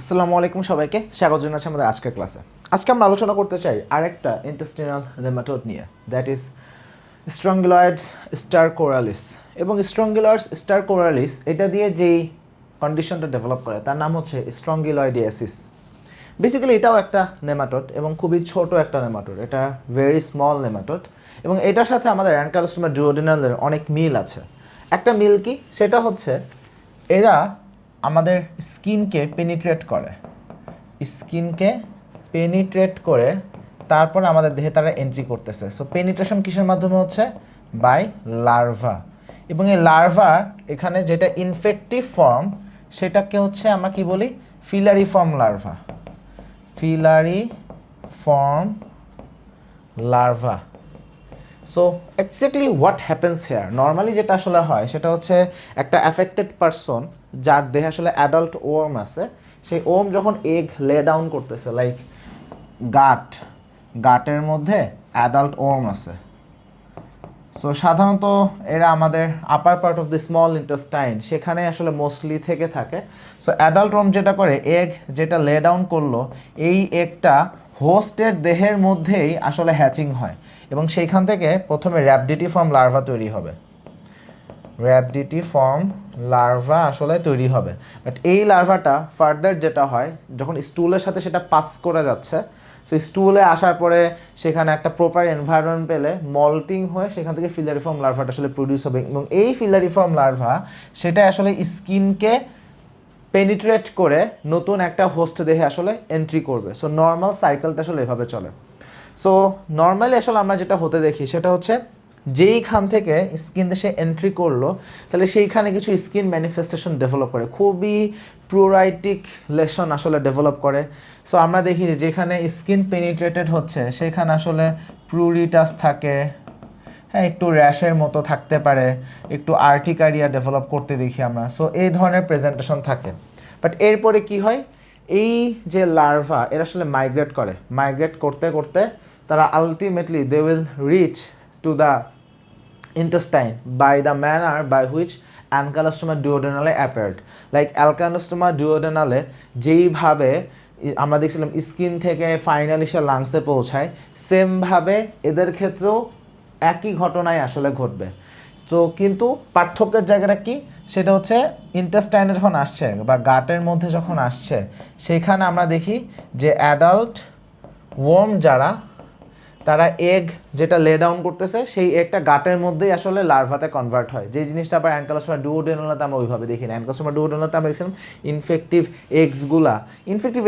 আসসালামু আলাইকুম সবাইকে স্বাগত জানাচ্ছি আমাদের আজকের ক্লাসে। আজকে আমরা আলোচনা করতে চাই আরেকটা ইন্টেস্টিনাল নেমাটোড নিয়ে, দ্যাট ইজ স্ট্রঙ্গিলয়েডস স্টারকোরালিস। এবং স্ট্রঙ্গিলয়েডস স্টারকোরালিস এটা দিয়ে যেই কন্ডিশনটা ডেভেলপ করে তার নাম হচ্ছে স্ট্রঙ্গিলয়েডিয়াসিস। বেসিক্যালি এটাও একটা নেমাটোড এবং খুবই ছোট একটা নেমাটোড, এটা ভেরি স্মল নেমাটোড এবং এটার সাথে আমাদের অ্যানকাইলোস্টোমা ডুওডেনালের অনেক মিল আছে। একটা মিল কি, সেটা হচ্ছে এরা আমাদের স্কিনকে পেনিট্রেট করে তারপর আমাদের দেহে তারা এন্ট্রি করতেছে। সো পেনিট্রেশন কিসের মাধ্যমে হচ্ছে? By larva. এবং এই লার্ভা এখানে যেটা ইনফেক্টিভ ফর্ম সেটাকে হচ্ছে আমরা কি বলি? Filariform larva. So exactly what happens here, normally যেটা আসলে হয় সেটা হচ্ছে একটা অ্যাফেক্টেড পারসন যার দেহে আসলে অ্যাডাল্ট ওর্ম আছে, সেই ওর্ম যখন এগ লে ডাউন করতেছে, লাইক গাটের মধ্যে অ্যাডাল্ট ওর্ম আছে। সো সাধারণত এরা আমাদের আপার part of the small intestine সেখানে আসলে মোস্টলি থেকে থাকে। সো অ্যাডাল্ট ওর্ম যেটা করে, এগ যেটা লে ডাউন করলো, এই এগটা হোস্টের দেহের মধ্যেই আসলে হ্যাচিং হয় এবং সেইখান থেকে প্রথমে র্যাবডিটিফর্ম লার্ভা তৈরি হবে। বাট এই লার্ভাটা ফার্দার যেটা হয়, যখন স্টুলের সাথে সেটা পাস করে যাচ্ছে, সো স্টুলে আসার পরে সেখানে একটা প্রপার এনভায়রনমেন্ট পেলে মল্টিং হয়ে সেখান থেকে ফিলারিফর্ম লার্ভাটা আসলে প্রডিউস হবে এবং এই ফিলারিফর্ম লার্ভা সেটা আসলে স্কিনকে পেনিট্রেট করে নতুন একটা হোস্ট দেহে আসলে এন্ট্রি করবে। সো নর্মাল সাইকেলটা আসলে এভাবে চলে। সো নর্মালি আসলে আমরা যেটা হতে দেখি সেটা হচ্ছে যেইখান থেকে স্কিন দেশে এন্ট্রি করলো তাহলে সেইখানে কিছু স্কিন ম্যানিফেস্টেশন ডেভেলপ করে, খুবই প্রোরাইটিক লেশন আসলে ডেভেলপ করে। সো আমরা দেখি যেখানে স্কিন পেনিট্রেটেড হচ্ছে সেখানে আসলে প্রুরিটাস থাকে, হ্যাঁ, একটু র্যাশের মতো থাকতে পারে, একটু আর্টিকারিয়া ডেভেলপ করতে দেখি আমরা। সো এই ধরনের প্রেজেন্টেশন থাকে। বাট এরপরে কি হয়, এই যে লার্ভা এরা আসলে মাইগ্রেট করতে করতে তারা ultimately they will reach to the intestine by the manner by which ankylostoma duodenale appeared. Like ankylostoma duodenale যেইভাবে আমরা দেখছিলাম স্কিন থেকে ফাইনালি সে লাংসে পৌঁছায়, সেমভাবে এদের ক্ষেত্রেও একই ঘটনাই আসলে ঘটবে। তো কিন্তু পার্থক্যের জায়গাটা কি, সেটা হচ্ছে ইন্টেস্টাইনে যখন আসছে বা গাটের মধ্যে যখন আসছে সেখানে আমরা দেখি যে অ্যাডাল্ট ওয়ার্ম যারা তারা এগ যেটা লে ডাউন করতেছে সেই এগটা গাটের মধ্যেই আসলে লার্ভাতে কনভার্ট হয়। যে জিনিসটা আবার অ্যানকাইলোস্টোমা ডুওডেনালেতে আমরা ওইভাবে দেখি না। অ্যানকাইলোস্টোমা ডুওডেনালেতে আমরা দেখছিলাম ইনফেক্টিভ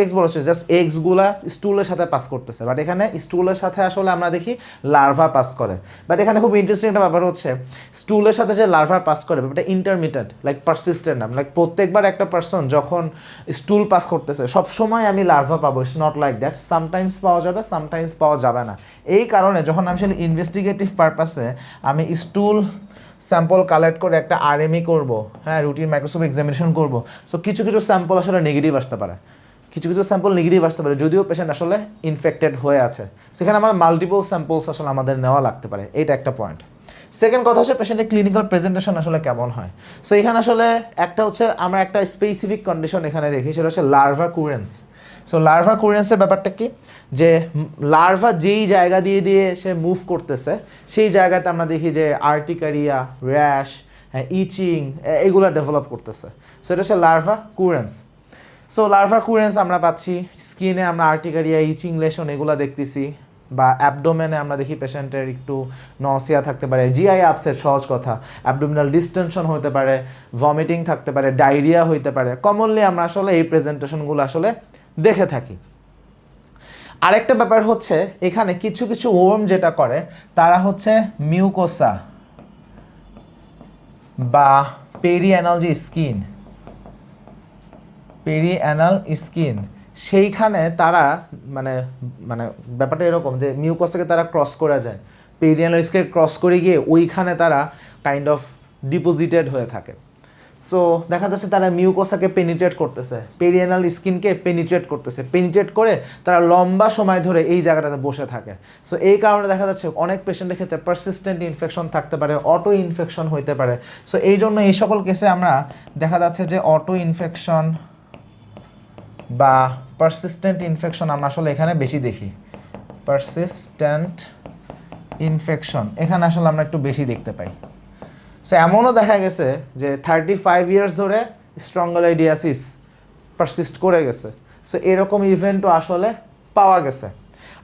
এগস বলছে জাস্ট এগসগুলা স্টুলের সাথে পাস করতেছে, বাট এখানে স্টুলের সাথে আসলে আমরা দেখি লার্ভা পাস করে। বাট এখানে খুব ইন্টারেস্টিং একটা ব্যাপার হচ্ছে স্টুলের সাথে যে লার্ভা পাস করে ব্যাপারটা ইন্টারমিটেন্ট, লাইক পারসিস্টেন্ট না, লাইক প্রত্যেকবার একটা পার্সন যখন স্টুল পাস করতেছে সবসময় আমি লার্ভা পাবো, it's not like that. Sometimes পাওয়া যাবে, সামটাইমস পাওয়া যাবে না। এই কারণে যখন আমি আসলে ইনভেস্টিগেটিভ পারপাসে আমি স্টুল স্যাম্পল কালেক্ট করে একটা আরএমই করব, হ্যাঁ, রুটিন মাইক্রোস্কোপ এক্সামিনেশন করব, সো কিছু স্যাম্পল আসলে নেগেটিভ আসতে পারে, যদিও পেশেন্ট আসলে ইনফেক্টেড হয়ে আছে। সেখানে আমার মাল্টিপল স্যাম্পলস আসলে আমাদের নেওয়া লাগতে পারে, এটা একটা পয়েন্ট। সেকেন্ড কথা হচ্ছে পেশেন্টের ক্লিনিক্যাল প্রেজেন্টেশন আসলে কেমন হয়। সো এখানে আসলে একটা হচ্ছে আমরা একটা স্পেসিফিক কন্ডিশন এখানে দেখি, সেটা হচ্ছে লার্ভা কুরেন্স। সো লার্ভা কুরেন্সের ব্যাপারটা কি, যে লার্ভা যেই জায়গা দিয়ে সে মুভ করতেছে সেই জায়গাতে আমরা দেখি যে আর্টিকারিয়া, র্যাশ, ইচিং এগুলো ডেভেলপ করতেছে। সো এটা হচ্ছে লার্ভা কুরেন্স। সো লার্ভা কুরেন্স আমরা পাচ্ছি স্কিনে, আমরা আর্টিকারিয়া, ইচিং লেশন এগুলো দেখতেছি, বা অ্যাবডোমেনে আমরা দেখি পেশেন্টের একটু নসিয়া থাকতে পারে, জিআই আপসেট, সহজ কথা, অ্যাবডোমিনাল ডিস্টেনশন হতে পারে, ভমিটিং থাকতে পারে, ডায়রিয়া হইতে পারে। কমনলি আমরা আসলে এই প্রেজেন্টেশনগুলো আসলে দেখে থাকি। আরেকটা ব্যাপার হচ্ছে এখানে কিছু ওর্ম যেটা করে তারা হচ্ছে মিউকোসা বা পেরিঅ্যানাল স্কিন সেইখানে তারা মানে ব্যাপারটা এরকম যে মিউকোসাকে তারা ক্রস করে যায়, পেরিঅ্যানাল স্কিন ক্রস করে গিয়ে ওইখানে তারা কাইন্ড অফ ডিপোজিটেড হয়ে থাকে। সো দেখা যাচ্ছে তারা মিউকোসাকে পেনিট্রেট করতেছে, পেরিঅ্যানাল স্কিনকে পেনিট্রেট করে তারা লম্বা সময় ধরে এই জায়গাটাতে বসে থাকে। সো এই কারণে দেখা যাচ্ছে অনেক পেশেন্টের ক্ষেত্রে পারসিস্টেন্ট ইনফেকশন থাকতে পারে, অটো ইনফেকশন হইতে পারে। সো এই জন্য এই সকল কেসে আমরা দেখা যাচ্ছে যে অটো ইনফেকশন বা পারসিস্টেন্ট ইনফেকশন আমরা আসলে এখানে বেশি দেখি। পারসিস্টেন্ট ইনফেকশন এখানে আসলে আমরা একটু বেশি দেখতে পাই। সো এমনও দেখা গেছে যে 35 ইয়ার্স ধরে স্ট্রঙ্গলাইডিয়াসিস পারসিস্ট করে গেছে। সো এরকম ইভেন্টও আসলে পাওয়া গেছে।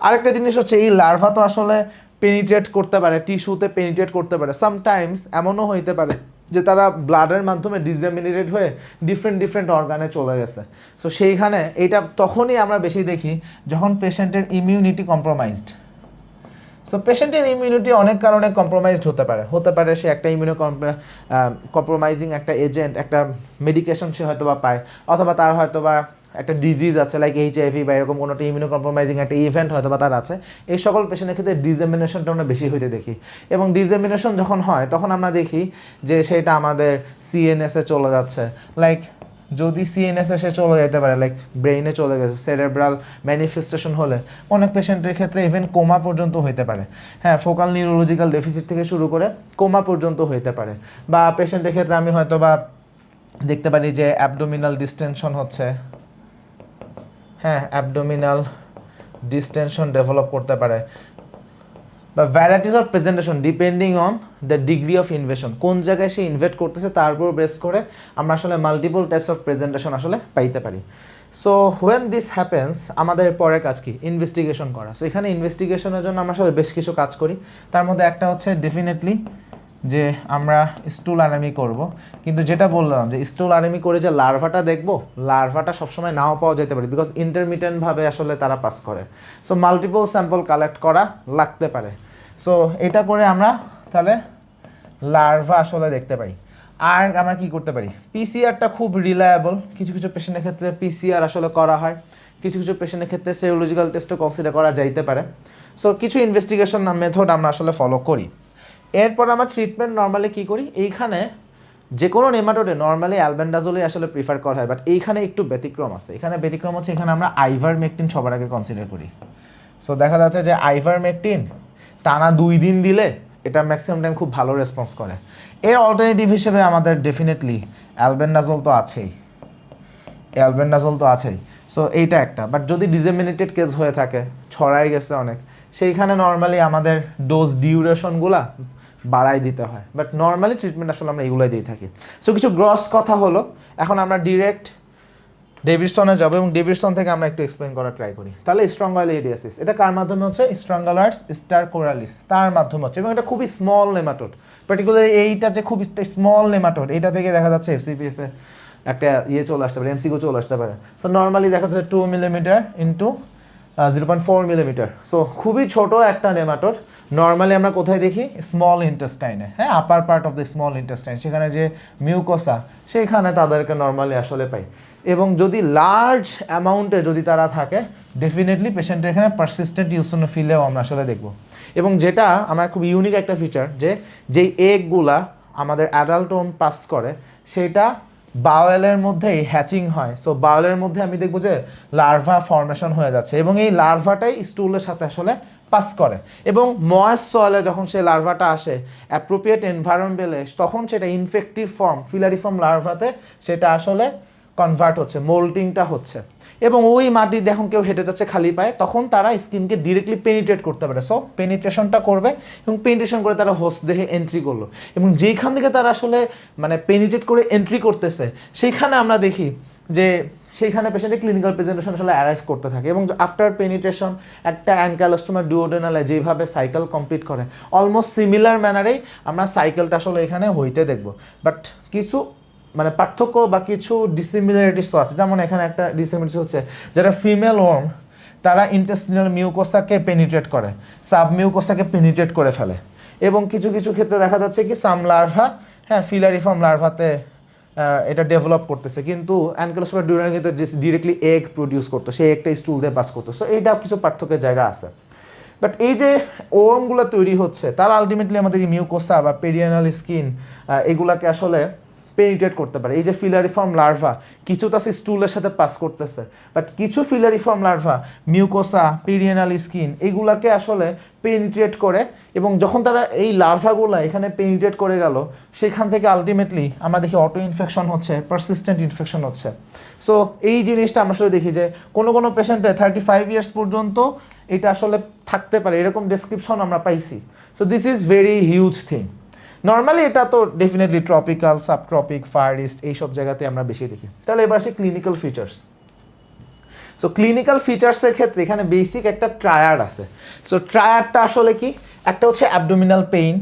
আরেকটা জিনিস হচ্ছে এই লার্ভা তো আসলে পেনিট্রেট করতে পারে, টিস্যুতে পেনিট্রেট করতে পারে। সামটাইমস এমনও হইতে পারে যে তারা ব্লাডের মাধ্যমে ডিসেমিনেটেড হয়ে ডিফারেন্ট অর্গানে চলে গেছে। সো সেইখানে এইটা তখনই আমরা বেশি দেখি যখন পেশেন্টের ইমিউনিটি কম্প্রোমাইজড। সো পেশেন্টের ইমিউনিটি অনেক কারণে কম্প্রোমাইজড হতে পারে সে একটা কম্প্রোমাইজিং একটা এজেন্ট, একটা মেডিকেশন সে হয়তো বা পায়, অথবা তার হয়তো বা একটা ডিজিজ আছে লাইক HIV বা এরকম কোনো একটা ইমিউনো কম্প্রোমাইজিং একটা ইভেন্ট হয়তো বা তার আছে। এই সকল পেশেন্টের ক্ষেত্রে ডিজেমিনেশনটা আমরা বেশি হইতে দেখি, এবং ডিজেমিনেশন যখন হয় তখন আমরা দেখি যে সেটা আমাদের CNS চলে যাচ্ছে। লাইক যদি CNS সে চলে যেতে পারে, লাইক ব্রেইনে চলে গেছে, সেরেব্রাল ম্যানিফেস্টেশন হলে অনেক পেশেন্টের ক্ষেত্রে ইভেন কোমা পর্যন্ত হইতে পারে। হ্যাঁ, ফোকাল নিউরোলজিক্যাল ডেফিসিট থেকে শুরু করে কোমা পর্যন্ত হইতে পারে। বা পেশেন্টের ক্ষেত্রে আমি হয়তো বা দেখতে পারি যে অ্যাবডোমিনাল ডিস্টেনশন হচ্ছে, হ্যাঁ অ্যাবডোমিনাল ডিস্টেনশন ডেভেলপ করতে পারে। বা varieties of presentation depending on the degree of invasion, কোন জায়গায় সে ইনভেট করতেছে তার উপর বেস করে আমরা আসলে মাল্টিপল টাইপস অফ প্রেজেন্টেশন আসলে পাইতে পারি। সো হোয়েন দিস হ্যাপেন্স আমাদের পরের কাজ কি? ইনভেস্টিগেশন করা। সো এখানে ইনভেস্টিগেশনের জন্য আমরা আসলে বেশ কিছু কাজ করি। তার মধ্যে একটা হচ্ছে ডেফিনেটলি যে আমরা স্টুল আনামি করব, কিন্তু যেটা বললাম যে স্টুল আনামি করে যে লার্ভাটা দেখব, লার্ভাটা সবসময় নাও পাওয়া যেতে পারে বিকজ ইন্টারমিটেন্টভাবে আসলে তারা পাস করে। সো মাল্টিপল স্যাম্পল কালেক্ট করা লাগতে পারে। সো এটা করে আমরা তাহলে লার্ভা আসলে দেখতে পাই। আর আমরা কি করতে পারি? পিসিআরটা খুব রিলায়েবল। কিছু কিছু পেশেন্টের ক্ষেত্রে পিসিআর আসলে করা হয়, কিছু কিছু পেশেন্টের ক্ষেত্রে সেরোলজিক্যাল টেস্টও কনসিডার করা যাইতে পারে। সো কিছু ইনভেস্টিগেশন মেথড আমরা আসলে ফলো করি। এরপর আমরা ট্রিটমেন্ট নর্মালি কী করি? এইখানে যে কোনো নেমাটোডে নর্মালি অ্যালবেন্ডাজোলই আসলে প্রিফার করা হয়, বাট এইখানে একটু ব্যতিক্রম আছে। এখানে ব্যতিক্রম হচ্ছে এখানে আমরা আইভারমেকটিন সবার আগে কনসিডার করি। সো দেখা যাচ্ছে যে আইভারমেকটিন টানা 2 দিন দিলে এটা ম্যাক্সিমাম টাইম খুব ভালো রেসপন্স করে। এর অল্টারনেটিভ হিসেবে আমাদের ডেফিনেটলি অ্যালবেন্ডাজোল তো আছেই। সো এইটা একটা। বাট যদি ডিসেমিনেটেড কেস হয়ে থাকে, ছড়াই গেছে অনেক, সেইখানে নর্মালি আমাদের ডোজ ডিউরেশনগুলা বাড়াই দিতে হয়। বাট নর্মালি ট্রিটমেন্ট আসলে আমরা এগুলোই দিয়ে থাকি। সো কিছু গ্রস কথা হলো। এখন আমরা ডিরেক্ট ডেভিডসনে যাবো এবং ডেভিডসন থেকে আমরা একটু এক্সপ্লেন করার ট্রাই করি। তাহলে স্ট্রঙ্গলাইডিয়াসিস এটা কার মাধ্যমে হচ্ছে? স্ট্রঙ্গলার্স স্টারকোরালিস, তার মাধ্যমে হচ্ছে, এবং এটা খুবই স্মল নেমাটোড। পার্টিকুলারলি এইটা যে খুব স্মল নেমাটোড, এটা থেকে দেখা যাচ্ছে FCPS এ একটা চলে আসতে পারে, MCQ চলে আসতে পারে। সো নর্মালি দেখা যাচ্ছে 2 মিলিমিটার ইন্টু 0.4 মিলিমিটার। সো খুবই ছোট একটা নেমাটোড। নর্মালি আমরা কোথায় দেখি? স্মল ইন্টেস্টাইনে, হ্যাঁ আপার part of the small intestine, সেখানে যে মিউকোসা সেখানে তাদেরকে নর্মালি আসলে পাই। এবং যদি লার্জ অ্যামাউন্টে যদি তারা থাকে, ডেফিনেটলি পেশেন্টের এখানে পারসিস্টেন্ট ইউসিনোফিলিয়াও আমরা আসলে দেখব। এবং যেটা আমার খুব ইউনিক একটা ফিচার, যে যেই এগগুলা আমাদের অ্যাডাল্টোম পাস করে সেটা বাওয়েলের মধ্যেই হ্যাচিং হয়। সো বাওয়েলের মধ্যে আমি দেখবো যে লার্ভা ফর্মেশন হয়ে যাচ্ছে, এবং এই লার্ভাটাই স্টুলের সাথে আসলে পাস করে। এবং ময়েস্ট সয়েলে যখন সে লার্ভাটা আসে অ্যাপ্রোপ্রিয়েট এনভায়রনমেন্ট পেলে, তখন সেটা ইনফেক্টিভ ফর্ম ফিলারিফর্ম লার্ভাতে সেটা আসলে কনভার্ট হচ্ছে, মোল্টিংটা হচ্ছে। এবং ওই মাটি যখন কেউ হেঁটে যাচ্ছে খালি পায়ে, তখন তারা স্কিনকে ডিরেক্টলি পেনিট্রেট করতে পারে। সো পেনিট্রেশনটা করবে, এবং পেনিট্রেশন করে তারা হোস্ট দেহে এন্ট্রি করলো, এবং যেইখান থেকে তারা আসলে মানে পেনিট্রেট করে এন্ট্রি করতেছে, সেইখানে আমরা দেখি যে সেইখানে পেশেন্টের ক্লিনিক্যাল প্রেজেন্টেশন আসলে অ্যারাইজ করতে থাকে। এবং আফটার পেনিট্রেশন একটা অ্যানকাইলোস্টোমা ডুওডেনালে যেভাবে সাইকেল কমপ্লিট করে, অলমোস্ট সিমিলার ম্যানারেই আমরা সাইকেলটা আসলে এখানে হইতে দেখব। বাট কিছু মানে পার্থক্য বা কিছু ডিসিমিলারিটিস তো আছে। যেমন এখানে একটা ডিসিমিলারিটি হচ্ছে, যারা ফিমেল ওর্ম তারা ইন্টেস্টিনাল মিউকোসাকে পেনিট্রেট করে, সাব মিউকোসাকে পেনিট্রেট করে ফেলে। এবং কিছু কিছু ক্ষেত্রে দেখা যাচ্ছে কি সাম লার্ভা, হ্যাঁ ফিলারিফর্ম লার্ভাতে এটা ডেভেলপ করতেছে, কিন্তু অ্যানকাইলোস্টোমা ডুওডেনালে কিন্তু ডিরেক্টলি এগ প্রডিউস করতো, সেই একটা স্টুল দিয়ে পাস করতো। সো এইটা কিছু পার্থক্যের জায়গা আছে। বাট এই যে ওর্মগুলো তৈরি হচ্ছে, তারা আলটিমেটলি আমাদের মিউকোসা বা পেরিয়ানাল স্কিন এগুলাকে আসলে পেনিট্রেট করতে পারে। এই যে ফিলারিফর্ম লার্ভা কিছু তো স্টুলের সাথে পাস করতেছে, বাট কিছু ফিলারিফর্ম লার্ভা মিউকোসা, পেরিয়ানাল স্কিন এগুলাকে আসলে পেনিট্রেট করে, এবং যখন তারা এই লার্ভাগুলো এখানে পেনিট্রেট করে গেল, সেখান থেকে আলটিমেটলি আমরা দেখি অটো ইনফেকশন হচ্ছে, পারসিস্টেন্ট ইনফেকশন হচ্ছে। সো এই জিনিসটা আমরা আসলে দেখি যে কোনো পেশেন্টে 35 ইয়ার্স পর্যন্ত এটা আসলে থাকতে পারে, এরকম ডেসক্রিপশন আমরা পাইছি। So this is very huge thing. Normally এটা তো ডেফিনেটলি ট্রপিক্যাল, সাবট্রপিক, ফার ইস্ট এইসব জায়গাতে আমরা বেশি দেখি। তাহলে এবার আসি ক্লিনিক্যাল ফিচার্স। সো ক্লিনিক্যাল ফিচার্সের ক্ষেত্রে এখানে বেসিক একটা ট্রায়াড আছে। সো ট্রায়াডটা আসলে কি, একটা হচ্ছে অ্যাবডোমিনাল পেইন,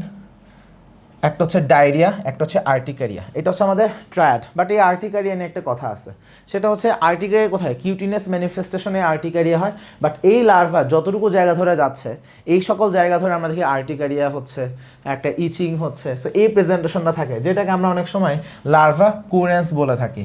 একটা হচ্ছে ডায়রিয়া, একটা হচ্ছে আর্টিকারিয়া। এটা হচ্ছে আমাদের ট্রায়াড। বাট এই আর্টিকারিয়া নিয়ে একটা কথা আছে, সেটা হচ্ছে আর্টিকারিয়া কোথায়, কিউটিনাস ম্যানিফেস্টেশনে আর্টিকারিয়া হয়। বাট এই লার্ভা যতটুকু জায়গা ধরে যাচ্ছে, এই সকল জায়গা ধরে আমরা দেখি আর্টিকারিয়া হচ্ছে, একটা ইচিং হচ্ছে। সো এই প্রেজেন্টেশনটা থাকে, যেটাকে আমরা অনেক সময় লার্ভা কুরেন্স বলে থাকি।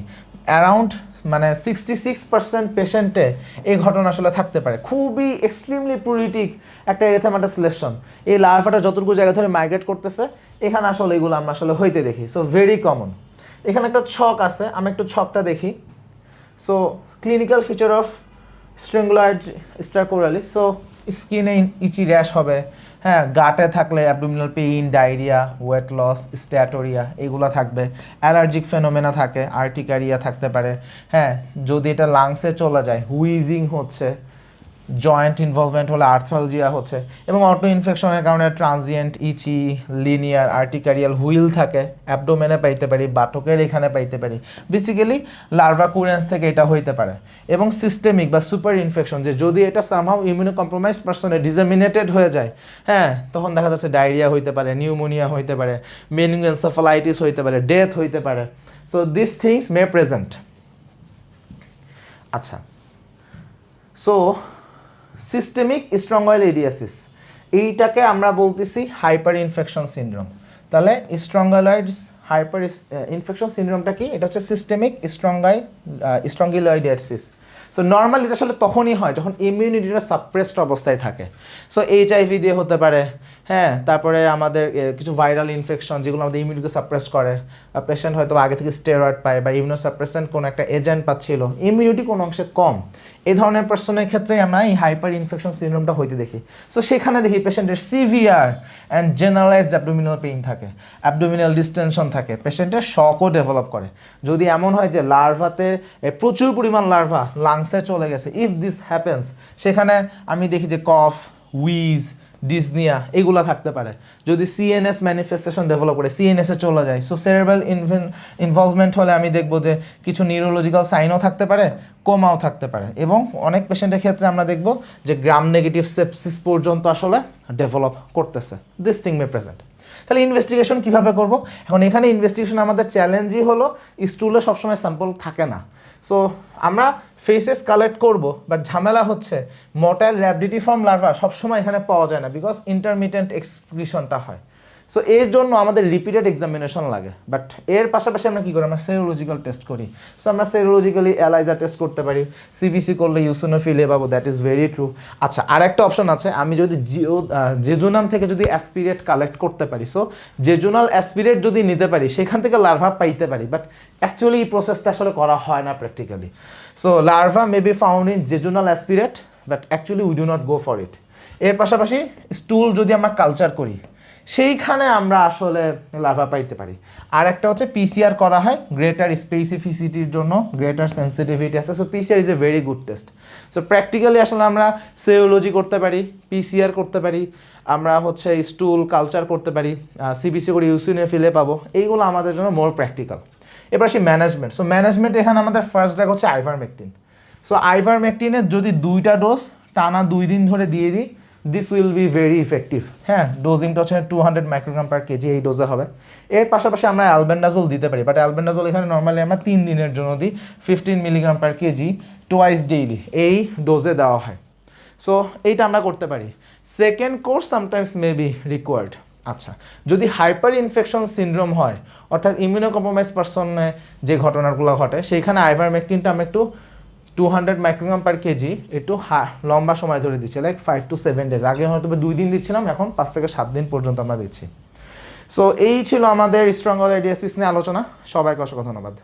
অ্যারাউন্ড 66% পেশেন্টে এই ঘটনা আসলে থাকতে পারে। খুবই এক্সট্রিমলি প্রুরিটিক একটা এরিথেমাটাস লেশন। এই লার্ভাটা যতটুকু জায়গা ধরে মাইগ্রেট করতেছে, এখানে আসলে এগুলো আমরা আসলে হইতে দেখি। So very common. এখানে একটা ছক আছে, আমরা একটু ছকটা দেখি। So clinical feature of strongyloides stercoralis. So স্কিনে ইচি র্যাশ হবে, হ্যাঁ, গাটে থাকলে abdominal pain, diarrhoea, weight loss, steatorrhoea এগুলো থাকবে। অ্যালার্জিক ফেনোমেনা থাকে, আর্টিকারিয়া থাকতে পারে, হ্যাঁ। যদি এটা লাংসে চলে যায়, হুইজিং হচ্ছে, জয়েন্ট ইনভলভমেন্ট হলে আর্থ্রালজিয়া হচ্ছে, এবং অটো ইনফেকশনের কারণে ট্রানজিয়েন্ট ইচি, লিনিয়ার, আর্টিকারিয়াল হুইল থাকে। অ্যাবডোমেনে পাইতে পারি, বাটকের এখানে পাইতে পারি। বেসিক্যালি লার্ভা কুরেন্স থেকে এটা হইতে পারে। এবং সিস্টেমিক বা সুপার ইনফেকশন, যে যদি এটা সামহাউ ইমিউনো কম্প্রোমাইজ পার্সনে ডিসেমিনেটেড হয়ে যায়, হ্যাঁ, তখন দেখা যাচ্ছে ডায়রিয়া হইতে পারে, নিউমোনিয়া হইতে পারে, মেনিনজোএনসেফালাইটিস হইতে পারে, ডেথ হইতে পারে। So this things May present. আচ্ছা, সো সিস্টেমিক স্ট্রঙ্গয়েলিডিয়াসিস, এইটাকে আমরা বলতেছি হাইপার ইনফেকশন সিনড্রোম। তাহলে স্ট্রঙ্গয়েলয়েডস হাইপার ইনফেকশন সিনড্রোমটা কি? এটা হচ্ছে সিস্টেমিক স্ট্রঙ্গিলয়েডিয়াসিস। সো নর্মালি এটা আসলে তখনই হয় যখন ইমিউনিটিটা সাপ্রেসড অবস্থায় থাকে। সো এইচআইভি দিয়ে হতে পারে, হ্যাঁ, তারপরে আমাদের কিছু ভাইরাল ইনফেকশন যেগুলো আমাদের ইমিউনিটিকে সাপ্রেস করে। পেশেন্ট হয়তো আগে থেকে স্টেরয়েড পায় বা ইমিউনোসাপ্রেসেন্ট কোনো একটা এজেন্ট পাচ্ছিল, ইমিউনিটি কোনো অংশে কম। এই ধরনের পার্সনের ক্ষেত্রে আমরা এই হাইপার ইনফেকশন সিনড্রোমটা হইতে দেখি। সো সেখানে দেখি পেশেন্টের severe and generalised abdominal pain থাকে, অ্যাবডোমিনাল ডিস্টেনশন থাকে, পেশেন্টের শকও ডেভেলপ করে। যদি এমন হয় যে লার্ভাতে প্রচুর পরিমাণ লার্ভা লাংসে চলে গেছে, ইফ দিস হ্যাপেন্স, সেখানে আমি দেখি যে কফ, উইজ, ডিসনিয়া এগুলো থাকতে পারে। যদি সিএনএস ম্যানিফেস্টেশন ডেভেলপ করে, সিএনএসে চলে যায়, সো সেরেব্রাল ইনভলভমেন্ট হলে আমি দেখবো যে কিছু নিউরোলজিক্যাল সাইনও থাকতে পারে, কোমাও থাকতে পারে। এবং অনেক পেশেন্টের ক্ষেত্রে আমরা দেখবো যে গ্রাম নেগেটিভ সেপসিস পর্যন্ত আসলে ডেভেলপ করতেছে। This thing May present. তাহলে ইনভেস্টিগেশন কীভাবে করব? এখন এখানে ইনভেস্টিগেশন আমাদের চ্যালেঞ্জই হলো স্টুলে সবসময় স্যাম্পল থাকে না। সো আমরা ফেসেস কালেক্ট করব, বাট ঝামেলা হচ্ছে মোটাইল র্যাবডিটিফর্ম লার্ভা সবসময় এখানে পাওয়া যায় না, বিকজ ইন্টারমিটেন্ট এক্সক্রিশনটা হয়। সো এর জন্য আমাদের রিপিটেড এক্সামিনেশন লাগে। বাট এর পাশাপাশি আমরা কী করি, আমরা সেরোলজিক্যাল টেস্ট করি। সো আমরা সেরোলজিক্যালি এলাইজা টেস্ট করতে পারি, সিবিসি করলে ইউসিনোফিলে পাবো, দ্যাট ইজ ভেরি ট্রু। আচ্ছা, আর একটা অপশন আছে, আমি যদি জেজুনাম থেকে যদি অ্যাসপিরেট কালেক্ট করতে পারি, সো জেজুনাল অ্যাসপিরেট যদি নিতে পারি, সেখান থেকে লার্ভা পাইতে পারি। বাট অ্যাকচুয়ালি এই প্রসেসটা আসলে করা হয় না practically. So larva may be found in jejunal aspirate, but actually we do not go for it. এর পাশাপাশি স্টুল যদি আমরা কালচার করি, সেইখানে আমরা আসলে লার্ভা পাইতে পারি। আর একটা হচ্ছে পিসিআর করা হয় গ্রেটার স্পেসিফিসিটির জন্য, গ্রেটার সেন্সিটিভিটি আছে। So PCR is a very good test. So practically আসলে আমরা সেরোলজি করতে পারি, পিসিআর করতে পারি, আমরা হচ্ছে স্টুল কালচার করতে পারি, সিবিসি করে ইউসিনোফিলে পাবো। এইগুলো আমাদের জন্য মোর প্র্যাকটিক্যাল। এবার আসি ম্যানেজমেন্ট। সো ম্যানেজমেন্ট এখানে আমাদের ফার্স্ট ড্রাগ হচ্ছে আইভারমেকটিন। সো আইভারমেকটিনের যদি 2টা ডোজ টানা 2 দিন ধরে দিয়ে দিই, this will be very effective. হ্যাঁ, ডোজিংটা হচ্ছে 200 মাইক্রোগ্রাম পার কেজি, এই ডোজে হবে। এর পাশাপাশি আমরা অ্যালবেন্ডাজোল দিতে পারি, বাট অ্যালবেন্ডাজোল এখানে নর্মালি আমরা 3 দিনের জন্য দিই, 15 milligram per KG, twice daily, এই ডোজে দেওয়া হয়। সো এইটা আমরা করতে পারি। Second course sometimes may be required. আচ্ছা, যদি হাইপার ইনফেকশন সিনড্রোম হয়, অর্থাৎ ইমিউনো কম্প্রোমাইজ পারসনে যে ঘটনাগুলো ঘটে, সেইখানে আইভারমেকটিনটা আমরা একটু 200 মাইক্রোগ্রাম পার কেজি একটু লম্বা সময় ধরে দিচ্ছি, লাইক 5 to 7 ডেজ। আগে হয়তো 2 দিন দিচ্ছিলাম, এখন 5 থেকে 7 দিন পর্যন্ত আমরা দিচ্ছি। সো এই ছিল আমাদের স্ট্রঙ্গল এডিয়াসিস নিয়ে আলোচনা। সবাইকে অসংখ্য ধন্যবাদ।